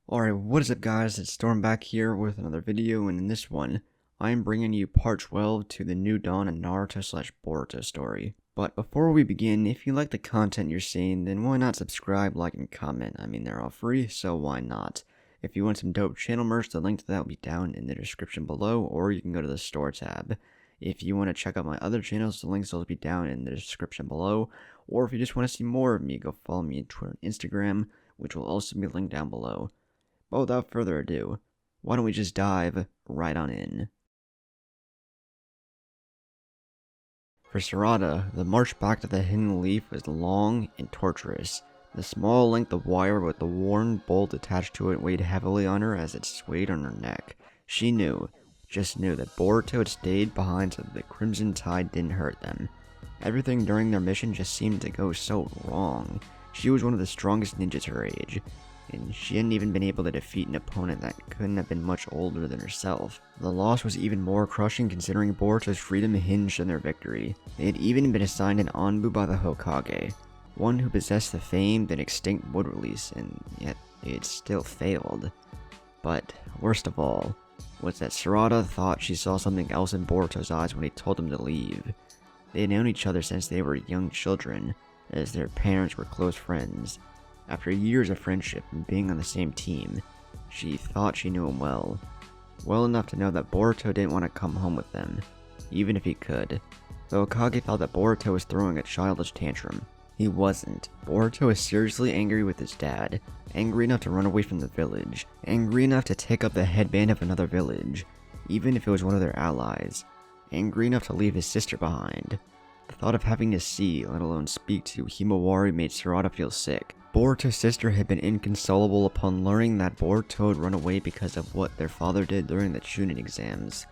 Alright, what is up guys, it's Storm back here with another video, and in this one, I am bringing you part 12 to the new dawn and Naruto slash Boruto story. But before we begin, if you like the content you're seeing, then why not subscribe, like, and comment? I mean, they're all free, so why not? If you want some dope channel merch, the link to that will be down in the description below, or you can go to the store tab. If you want to check out my other channels, the links will be down in the description below, or if you just want to see more of me, go follow me on Twitter and Instagram, which will also be linked down below. But without further ado, why don't we just dive right on in. For Sarada, the march back to the Hidden Leaf was long and torturous. The small length of wire with the worn bolt attached to it weighed heavily on her as it swayed on her neck. She just knew that Boruto had stayed behind so that the Crimson Tide didn't hurt them. Everything during their mission just seemed to go so wrong. She was one of the strongest ninjas her age, and she hadn't even been able to defeat an opponent that couldn't have been much older than herself. The loss was even more crushing considering Boruto's freedom hinged on their victory. They had even been assigned an Anbu by the Hokage, one who possessed the famed and extinct wood release, and yet they had still failed. But worst of all was that Sarada thought she saw something else in Boruto's eyes when he told them to leave. They had known each other since they were young children, as their parents were close friends. After years of friendship and being on the same team, she thought she knew him well. Well enough to know that Boruto didn't want to come home with them, even if he could. The Hokage thought that Boruto was throwing a childish tantrum. He wasn't. Boruto was seriously angry with his dad, angry enough to run away from the village, angry enough to take up the headband of another village, even if it was one of their allies, angry enough to leave his sister behind. The thought of having to see, let alone speak to, Himawari made Sarada feel sick. Boruto's sister had been inconsolable upon learning that Boruto had run away because of what their father did during the Chunin exams.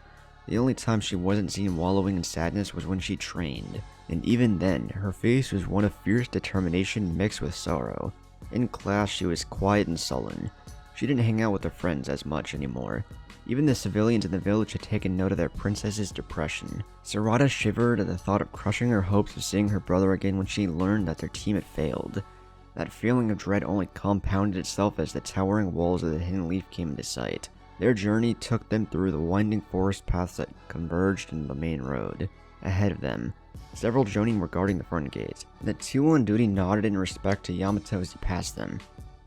The only time she wasn't seen wallowing in sadness was when she trained, and even then, her face was one of fierce determination mixed with sorrow. In class, she was quiet and sullen. She didn't hang out with her friends as much anymore. Even the civilians in the village had taken note of their princess's depression. Sarada shivered at the thought of crushing her hopes of seeing her brother again when she learned that their team had failed. That feeling of dread only compounded itself as the towering walls of the Hidden Leaf came into sight. Their journey took them through the winding forest paths that converged into the main road. Ahead of them, several Jonin were guarding the front gate. The two on duty nodded in respect to Yamato as he passed them.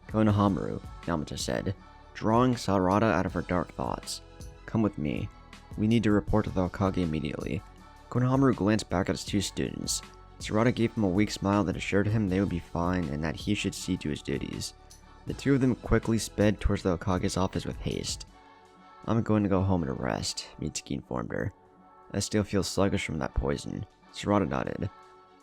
"Konohamaru," Yamato said, drawing Sarada out of her dark thoughts. "Come with me. We need to report to the Hokage immediately." Konohamaru glanced back at his two students. Sarada gave him a weak smile that assured him they would be fine and that he should see to his duties. The two of them quickly sped towards the Hokage's office with haste. "I'm going to go home and rest," Mitsuki informed her. "I still feel sluggish from that poison." Sarada nodded.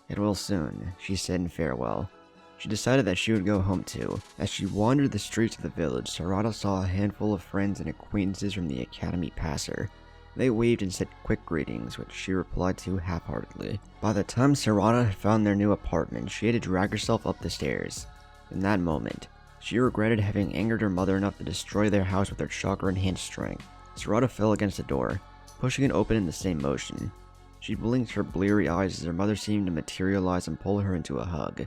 "It will soon," she said in farewell. She decided that she would go home too. As she wandered the streets of the village, Sarada saw a handful of friends and acquaintances from the academy pass her. They waved and said quick greetings, which she replied to half-heartedly. By the time Sarada had found their new apartment, she had to drag herself up the stairs. In that moment, she regretted having angered her mother enough to destroy their house with her chakra-enhanced strength. Sarada fell against the door, pushing it open in the same motion. She blinked her bleary eyes as her mother seemed to materialize and pull her into a hug.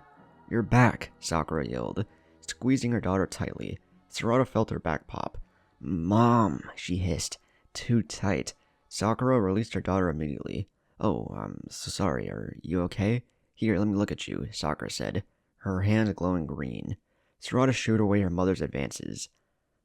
"You're back," Sakura yelled, squeezing her daughter tightly. Sarada felt her back pop. "Mom," she hissed. "Too tight." Sakura released her daughter immediately. "Oh, I'm so sorry. Are you okay?" "Here, let me look at you," Sakura said, her hands glowing green. Sarada shooed away her mother's advances.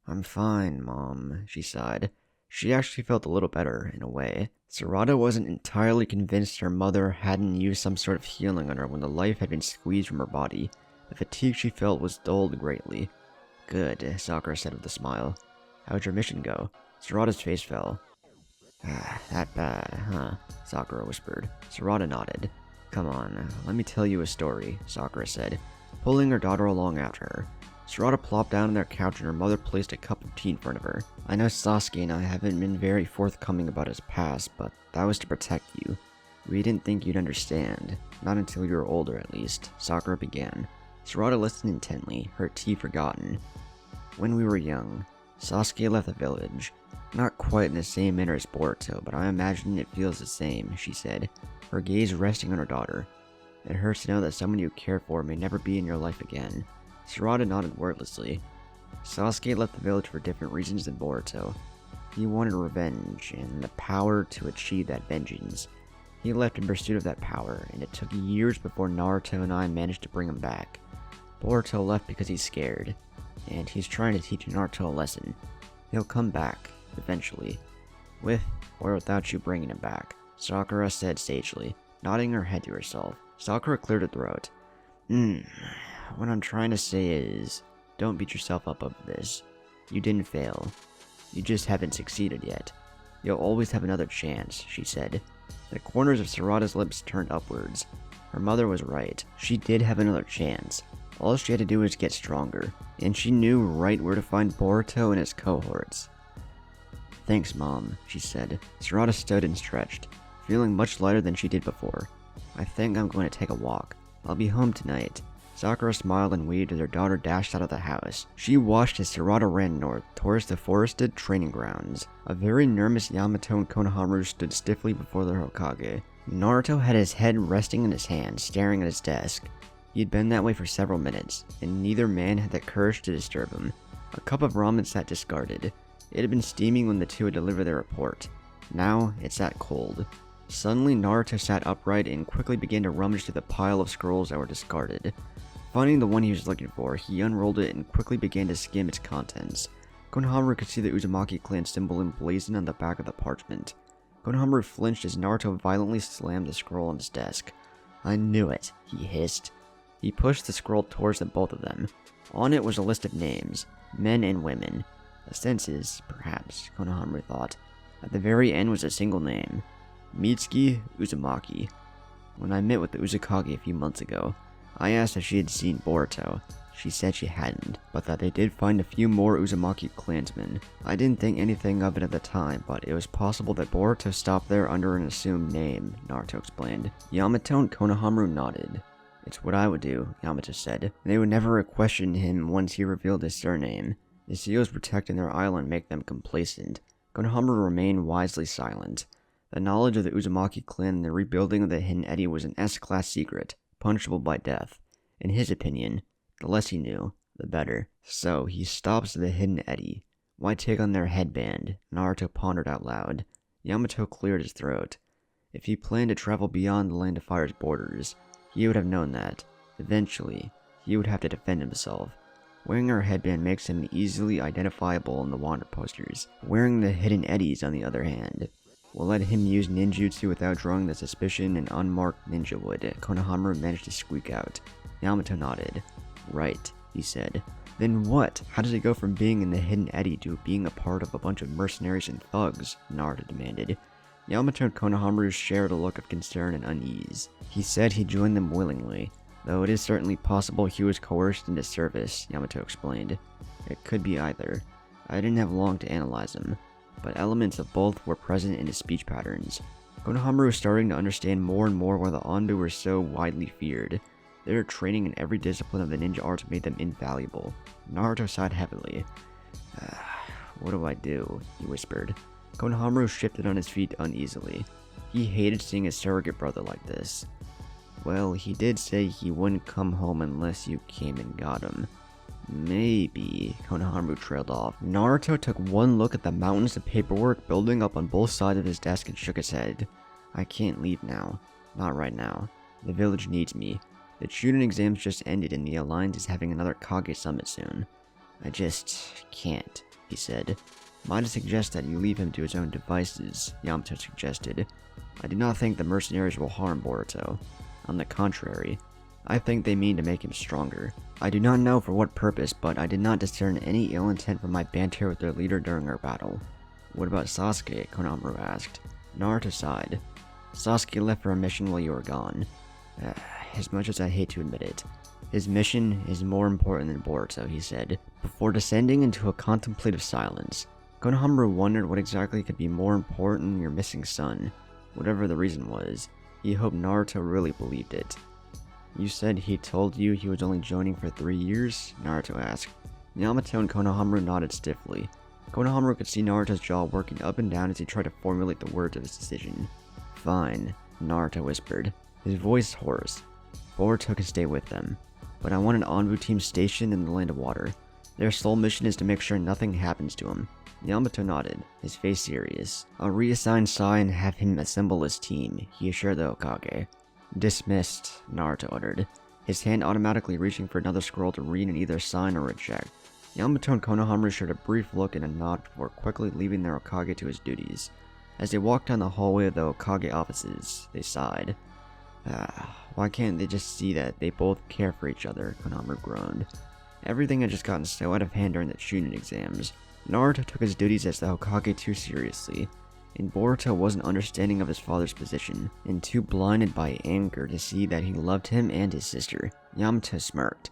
"I'm fine, Mom," she sighed. She actually felt a little better, in a way. Sarada wasn't entirely convinced her mother hadn't used some sort of healing on her when the life had been squeezed from her body. The fatigue she felt was dulled greatly. "Good," Sakura said with a smile. "How'd your mission go?" Sarada's face fell. That bad, huh?" Sakura whispered. Sarada nodded. "Come on, let me tell you a story," Sakura said, pulling her daughter along after her. Sarada plopped down on their couch and her mother placed a cup of tea in front of her. "I know Sasuke and I haven't been very forthcoming about his past, but that was to protect you. We didn't think you'd understand. Not until you were older, at least," Sakura began. Sarada listened intently, her tea forgotten. "When we were young, Sasuke left the village. Not quite in the same manner as Boruto, but I imagine it feels the same," she said, her gaze resting on her daughter. "It hurts to know that someone you care for may never be in your life again." Sarada nodded wordlessly. Sasuke left the village for different reasons than Boruto. He wanted revenge, and the power to achieve that vengeance. He left in pursuit of that power, and it took years before Naruto and I managed to bring him back. Boruto left because he's scared, and he's trying to teach Naruto a lesson. He'll come back, eventually. With or without you bringing him back, Sakura said sagely, nodding her head to herself. Sakura cleared her throat. What I'm trying to say is, don't beat yourself up over this. You didn't fail. You just haven't succeeded yet. You'll always have another chance, she said. The corners of Sarada's lips turned upwards. Her mother was right. She did have another chance. All she had to do was get stronger, and she knew right where to find Boruto and his cohorts. Thanks, Mom, she said. Sarada stood and stretched, feeling much lighter than she did before. I think I'm going to take a walk. I'll be home tonight. Sakura smiled and waved as her daughter dashed out of the house. She watched as Sarada ran north towards the forested training grounds. A very nervous Yamato and Konohamaru stood stiffly before their Hokage. Naruto had his head resting in his hand, staring at his desk. He had been that way for several minutes, and neither man had the courage to disturb him. A cup of ramen sat discarded. It had been steaming when the two had delivered their report. Now, it sat cold. Suddenly, Naruto sat upright and quickly began to rummage through the pile of scrolls that were discarded. Finding the one he was looking for, he unrolled it and quickly began to skim its contents. Konohamaru could see the Uzumaki clan symbol emblazoned on the back of the parchment. Konohamaru flinched as Naruto violently slammed the scroll on his desk. I knew it, he hissed. He pushed the scroll towards the both of them. On it was a list of names, men and women. The senses, perhaps, Konohamaru thought. At the very end was a single name. Mitsuki Uzumaki. When I met with the Uzukage a few months ago, I asked if she had seen Boruto. She said she hadn't, but that they did find a few more Uzumaki clansmen. I didn't think anything of it at the time, but it was possible that Boruto stopped there under an assumed name, Naruto explained. Yamato and Konohamaru nodded. It's what I would do, Yamato said. They would never question him once he revealed his surname. The seals protecting their island make them complacent. Konohamaru remained wisely silent. The knowledge of the Uzumaki clan and the rebuilding of the Hidden Eddy was an S-class secret, punishable by death. In his opinion, the less he knew, the better. So, he stops the Hidden Eddy. Why take on their headband? Naruto pondered out loud. Yamato cleared his throat. If he planned to travel beyond the Land of Fire's borders, he would have known that. Eventually, he would have to defend himself. Wearing her headband makes him easily identifiable in the wander posters. Wearing the Hidden Eddies, on the other hand, will let him use ninjutsu without drawing the suspicion an unmarked ninja would, Konohamaru managed to squeak out. Yamato nodded. Right, he said. Then what? How does it go from being in the Hidden Eddy to being a part of a bunch of mercenaries and thugs? Naruto demanded. Yamato and Konohamaru shared a look of concern and unease. He said he joined them willingly, though it is certainly possible he was coerced into service, Yamato explained. It could be either. I didn't have long to analyze him, but elements of both were present in his speech patterns. Konohamaru was starting to understand more and more why the Anbu were so widely feared. Their training in every discipline of the ninja arts made them invaluable. Naruto sighed heavily. What do I do? He whispered. Konohamaru shifted on his feet uneasily. He hated seeing his surrogate brother like this. Well, he did say he wouldn't come home unless you came and got him. Maybe, Konohamaru trailed off. Naruto took one look at the mountains of paperwork building up on both sides of his desk and shook his head. I can't leave now. Not right now. The village needs me. The Chunin exams just ended and the Alliance is having another Kage summit soon. I just can't, he said. Might I suggest that you leave him to his own devices, Yamato suggested. I do not think the mercenaries will harm Boruto. On the contrary, I think they mean to make him stronger. I do not know for what purpose, but I did not discern any ill intent from my banter with their leader during our battle. What about Sasuke? Konohamaru asked. Naruto sighed. Sasuke left for a mission while you were gone. As much as I hate to admit it, his mission is more important than Boruto, he said, before descending into a contemplative silence. Konohamaru wondered what exactly could be more important than your missing son. Whatever the reason was, he hoped Naruto really believed it. You said he told you he was only joining for 3 years? Naruto asked. Yamato and Konohamaru nodded stiffly. Konohamaru could see Naruto's jaw working up and down as he tried to formulate the words of his decision. Fine, Naruto whispered, his voice hoarse. Boruto can stay with them, but I want an Anbu team stationed in the Land of Water. Their sole mission is to make sure nothing happens to him. Yamato nodded, his face serious. I'll reassign Sai and have him assemble his team, he assured the Hokage. Dismissed, Naruto uttered, his hand automatically reaching for another scroll to read and either sign or reject. Yamato and Konohamaru shared a brief look and a nod before quickly leaving their Hokage to his duties. As they walked down the hallway of the Hokage offices, they sighed. Why can't they just see that they both care for each other, Konohamaru groaned. Everything had just gotten so out of hand during the Chunin exams. Naruto took his duties as the Hokage too seriously, and Boruto wasn't understanding of his father's position, and too blinded by anger to see that he loved him and his sister. Yamato smirked.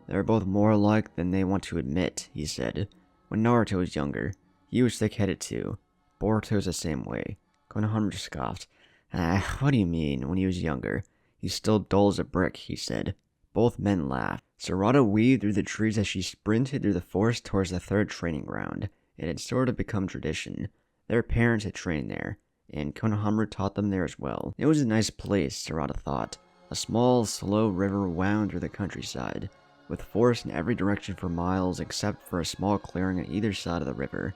They're both more alike than they want to admit, he said. When Naruto was younger, he was thick-headed too. Boruto's the same way. Konohamaru scoffed. What do you mean, when he was younger? He's still dull as a brick, he said. Both men laughed. Sarada weaved through the trees as she sprinted through the forest towards the third training ground. It had sort of become tradition. Their parents had trained there, and Konohamaru taught them there as well. It was a nice place, Sarada thought. A small, slow river wound through the countryside, with forest in every direction for miles except for a small clearing on either side of the river.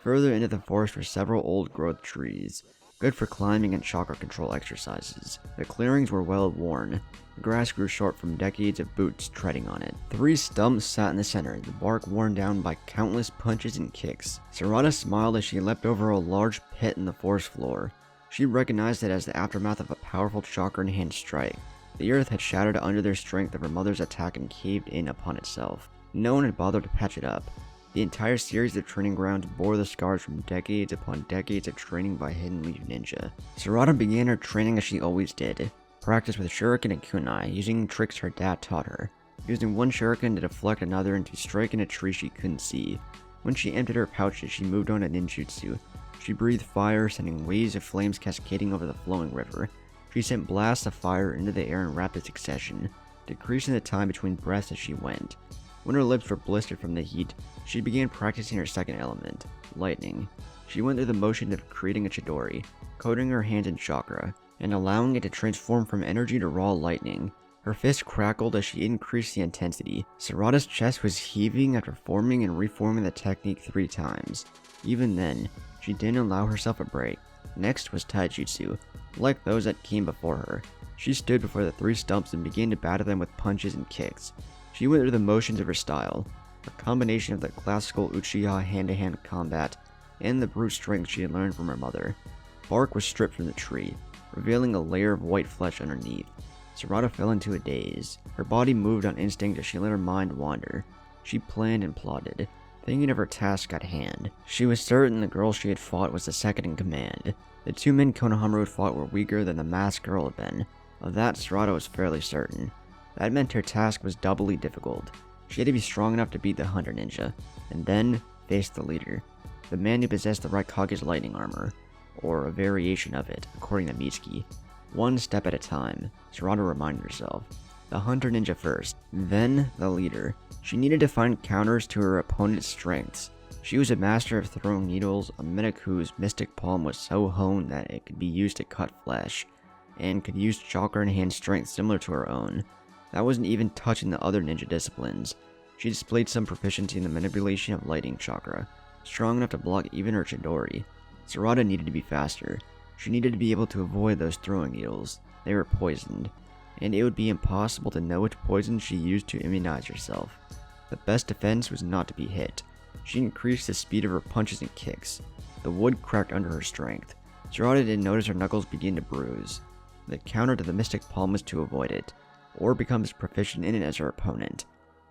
Further into the forest were several old-growth trees, good for climbing and chakra control exercises. The clearings were well worn. The grass grew short from decades of boots treading on it. 3 stumps sat in the center, the bark worn down by countless punches and kicks. Sarada smiled as she leapt over a large pit in the forest floor. She recognized it as the aftermath of a powerful chakra-enhanced strike. The earth had shattered under their strength of her mother's attack and caved in upon itself. No one had bothered to patch it up. The entire series of training grounds bore the scars from decades upon decades of training by Hidden Leaf Ninja. Sarada began her training as she always did. Practice with shuriken and kunai, using tricks her dad taught her. Using one shuriken to deflect another and to strike in a tree she couldn't see. When she emptied her pouches, she moved on to ninjutsu. She breathed fire, sending waves of flames cascading over the flowing river. She sent blasts of fire into the air in rapid succession, decreasing the time between breaths as she went. When her lips were blistered from the heat, she began practicing her second element, lightning. She went through the motion of creating a chidori, coating her hands in chakra, and allowing it to transform from energy to raw lightning. Her fists crackled as she increased the intensity. Sarada's chest was heaving after forming and reforming the technique 3 times. Even then, she didn't allow herself a break. Next was taijutsu. Like those that came before her, she stood before the 3 stumps and began to batter them with punches and kicks. She went through the motions of her style, a combination of the classical Uchiha hand-to-hand combat and the brute strength she had learned from her mother. Bark was stripped from the tree, revealing a layer of white flesh underneath. Sarada fell into a daze. Her body moved on instinct as she let her mind wander. She planned and plotted, thinking of her task at hand. She was certain the girl she had fought was the second in command. The 2 men Konohamaru had fought were weaker than the masked girl had been. Of that, Sarada was fairly certain. That meant her task was doubly difficult. She had to be strong enough to beat the Hunter Ninja, and then face the leader, the man who possessed the Raikage's lightning armor, or a variation of it, according to Mitsuki. One step at a time, Sarada reminded herself. The Hunter Ninja first, then the leader. She needed to find counters to her opponent's strengths. She was a master of throwing needles, a medic whose mystic palm was so honed that it could be used to cut flesh, and could use chakra-enhanced strength similar to her own. That wasn't even touching the other ninja disciplines. She displayed some proficiency in the manipulation of lightning chakra, strong enough to block even her chidori. Sarada needed to be faster. She needed to be able to avoid those throwing needles. They were poisoned, and it would be impossible to know which poison she used to immunize herself. The best defense was not to be hit. She increased the speed of her punches and kicks. The wood cracked under her strength. Sarada didn't notice her knuckles begin to bruise. The counter to the mystic palm was to avoid it, or become as proficient in it as her opponent.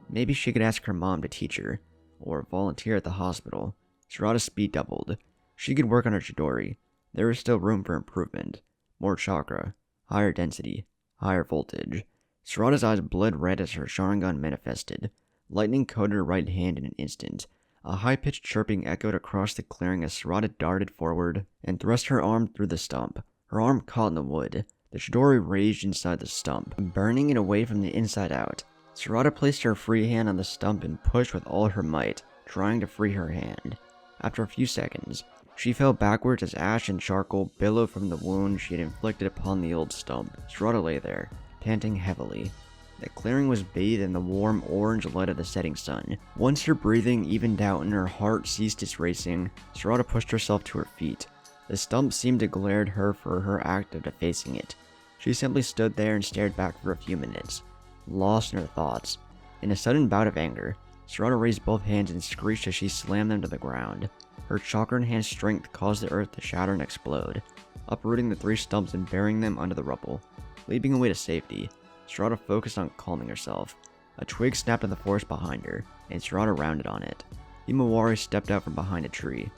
Maybe she could ask her mom to teach her, or volunteer at the hospital. Sarada's speed doubled. She could work on her chidori. There was still room for improvement. More chakra, higher density, higher voltage. Sarada's eyes bled red as her Sharingan manifested. Lightning coated her right hand in an instant. A high-pitched chirping echoed across the clearing as Sarada darted forward and thrust her arm through the stump. Her arm caught in the wood. The chidori raged inside the stump, burning it away from the inside out. Sarada placed her free hand on the stump and pushed with all her might, trying to free her hand. After a few seconds, she fell backwards as ash and charcoal billowed from the wound she had inflicted upon the old stump. Sarada lay there, panting heavily. The clearing was bathed in the warm orange light of the setting sun. Once her breathing evened out and her heart ceased its racing, Sarada pushed herself to her feet. The stump seemed to glare at her for her act of defacing it. She simply stood there and stared back for a few minutes, lost in her thoughts. In a sudden bout of anger, Sarada raised both hands and screeched as she slammed them to the ground. Her chakra-enhanced strength caused the earth to shatter and explode, uprooting the 3 stumps and burying them under the rubble. Leaping away to safety, Sarada focused on calming herself. A twig snapped in the forest behind her, and Sarada rounded on it. Himawari stepped out from behind a tree.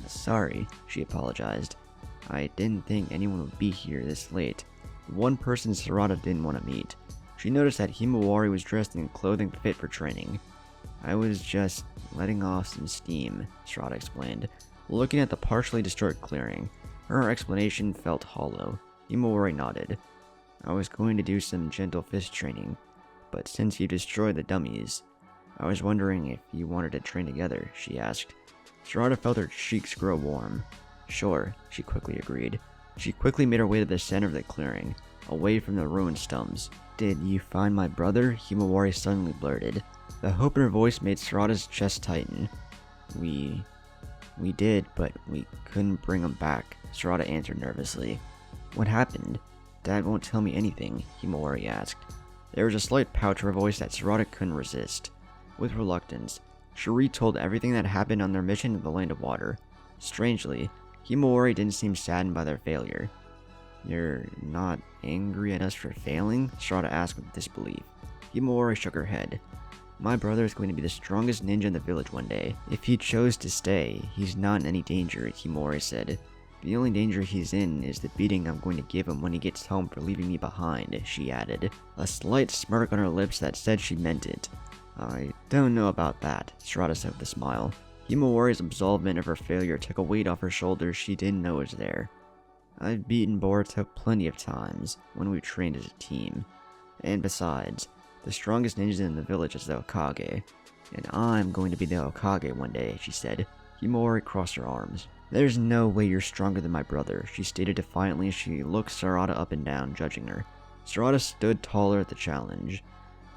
"Sorry," she apologized. "I didn't think anyone would be here this late." One person Sarada didn't want to meet. She noticed that Himawari was dressed in clothing fit for training. "I was just letting off some steam," Sarada explained, looking at the partially destroyed clearing. Her explanation felt hollow. Himawari nodded. "I was going to do some gentle fist training, but since you destroyed the dummies, I was wondering if you wanted to train together," she asked. Sarada felt her cheeks grow warm. "Sure," she quickly agreed. She quickly made her way to the center of the clearing, away from the ruined stumps. "Did you find my brother?" Himawari suddenly blurted. The hope in her voice made Sarada's chest tighten. We did, but we couldn't bring him back," Sarada answered nervously. "What happened? Dad won't tell me anything," Himawari asked. There was a slight pout to her voice that Sarada couldn't resist. With reluctance, Shuri told everything that happened on their mission to the Land of Water. Strangely, Himawari didn't seem saddened by their failure. "You're not angry at us for failing?" Sarada asked with disbelief. Himawari shook her head. "My brother is going to be the strongest ninja in the village one day. If he chose to stay, he's not in any danger," Himawari said. "The only danger he's in is the beating I'm going to give him when he gets home for leaving me behind," she added, a slight smirk on her lips that said she meant it. "I don't know about that," Sarada said with a smile. Himawari's absolvement of her failure took a weight off her shoulders she didn't know was there. "I've beaten Boruto plenty of times when we've trained as a team. And besides, the strongest ninja in the village is the Hokage. And I'm going to be the Hokage one day," she said. Himawari crossed her arms. "There's no way you're stronger than my brother," she stated defiantly as she looked Sarada up and down, judging her. Sarada stood taller at the challenge.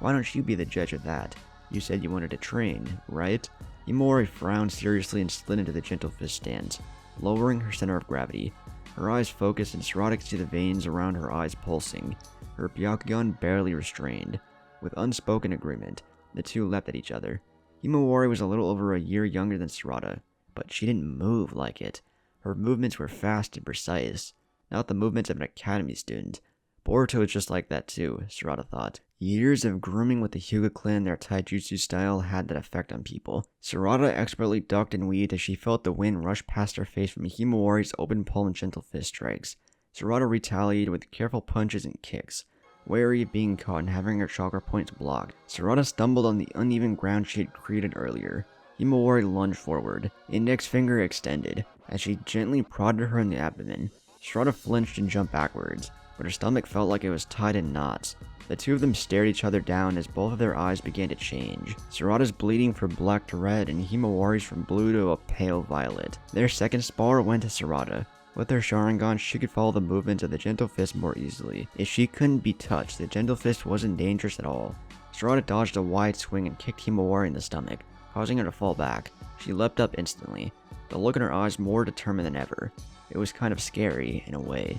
"Why don't you be the judge of that? You said you wanted to train, right?" Himawari frowned seriously and slid into the gentle fist stance, lowering her center of gravity. Her eyes focused and Sarada could see the veins around her eyes pulsing, her Byakugan barely restrained. With unspoken agreement, the two leapt at each other. Himawari was a little over a year younger than Sarada, but she didn't move like it. Her movements were fast and precise, not the movements of an academy student. Boruto was just like that too, Sarada thought. Years of grooming with the Hyuga clan and their taijutsu style had that effect on people. Sarada expertly ducked and weaved as she felt the wind rush past her face from Himawari's open palm and gentle fist strikes. Sarada retaliated with careful punches and kicks, wary of being caught and having her chakra points blocked. Sarada stumbled on the uneven ground she had created earlier. Himawari lunged forward, index finger extended, as she gently prodded her in the abdomen. Sarada flinched and jumped backwards, but her stomach felt like it was tied in knots. The two of them stared each other down as both of their eyes began to change. Sarada's bleeding from black to red and Himawari's from blue to a pale violet. Their second spar went to Sarada. With her Sharingan, she could follow the movements of the gentle fist more easily. If she couldn't be touched, the gentle fist wasn't dangerous at all. Sarada dodged a wide swing and kicked Himawari in the stomach, causing her to fall back. She leapt up instantly, the look in her eyes more determined than ever. It was kind of scary, in a way.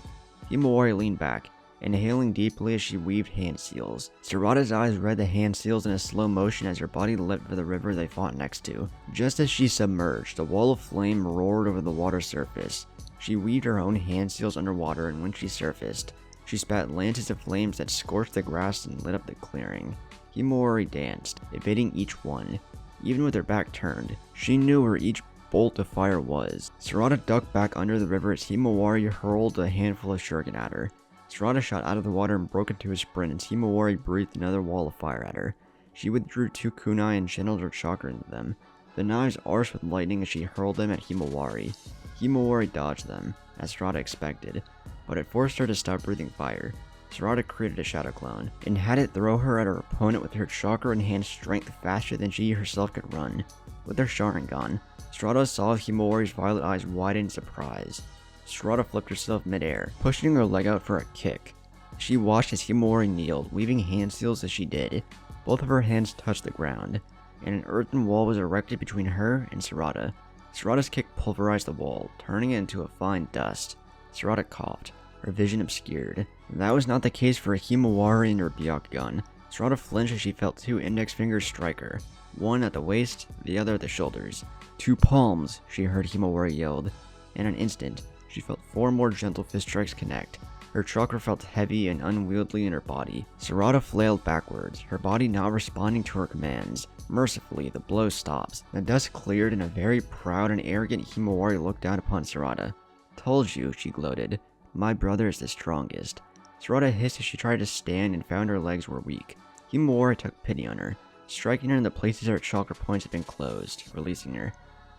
Himawari leaned back, inhaling deeply as she weaved hand seals. Sarada's eyes read the hand seals in a slow motion as her body leapt for the river they fought next to. Just as she submerged, a wall of flame roared over the water surface. She weaved her own hand seals underwater, and when she surfaced, she spat lances of flames that scorched the grass and lit up the clearing. Himawari danced, evading each one. Even with her back turned, she knew where each bolt of fire was. Sarada ducked back under the river as Himawari hurled a handful of shuriken at her. Sarada shot out of the water and broke into a sprint as Himawari breathed another wall of fire at her. She withdrew two kunai and channeled her chakra into them. The knives arched with lightning as she hurled them at Himawari. Himawari dodged them, as Sarada expected, but it forced her to stop breathing fire. Sarada created a shadow clone, and had it throw her at her opponent with her chakra-enhanced strength faster than she herself could run. With her Sharingan, Sarada saw Himawari's violet eyes widen in surprise. Sarada flipped herself mid-air, pushing her leg out for a kick. She watched as Himawari kneeled, weaving hand seals as she did. Both of her hands touched the ground, and an earthen wall was erected between her and Sarada. Sarada's kick pulverized the wall, turning it into a fine dust. Sarada coughed, her vision obscured. That was not the case for Himawari and her Byakugan. Sarada flinched as she felt two index fingers strike her, one at the waist, the other at the shoulders. "Two palms," she heard Himawari yelled. In an instant, she felt 4 more gentle fist strikes connect. Her chakra felt heavy and unwieldy in her body. Sarada flailed backwards, her body not responding to her commands. Mercifully, the blow stops. The dust cleared and a very proud and arrogant Himawari looked down upon Sarada. "Told you," she gloated. "My brother is the strongest." Sarada hissed as she tried to stand and found her legs were weak. Himawari took pity on her, striking her in the places her chakra points had been closed, releasing her.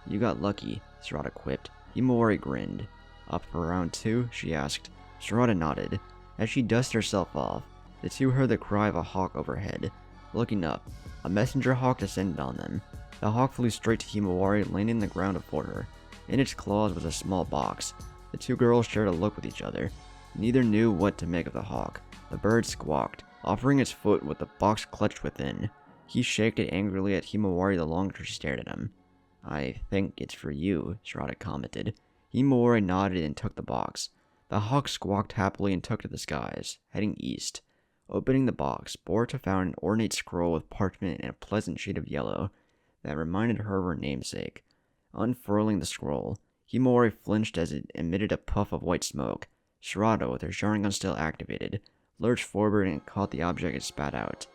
"You got lucky," Sarada quipped. Himawari grinned. "Up for round 2? She asked. Sarada nodded. As she dusted herself off, the two heard the cry of a hawk overhead. Looking up, a messenger hawk descended on them. The hawk flew straight to Himawari, landing on the ground before her. In its claws was a small box. The two girls shared a look with each other. Neither knew what to make of the hawk. The bird squawked, offering its foot with the box clutched within. He shaked it angrily at Himawari the longer she stared at him. "I think it's for you," Sarada commented. Himawari nodded and took the box. The hawk squawked happily and took to the skies, heading east. Opening the box, Boruto found an ornate scroll with parchment and a pleasant shade of yellow that reminded her of her namesake. Unfurling the scroll, Himawari flinched as it emitted a puff of white smoke. Sarada, with her Sharingan still activated, lurched forward and caught the object and spat out.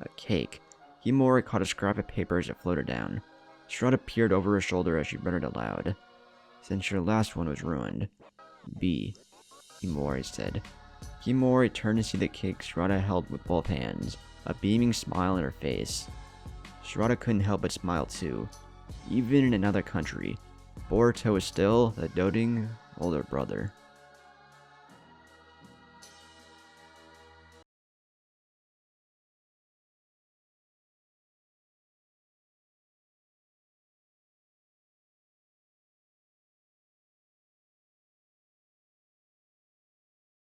A cake. Himawari caught a scrap of paper as it floated down. Sarada peered over her shoulder as she muttered aloud. "Since your last one was ruined." "B," Himawari said. Himawari turned to see the cake Sarada held with both hands, a beaming smile on her face. Sarada couldn't help but smile too. Even in another country, Boruto was still the doting older brother.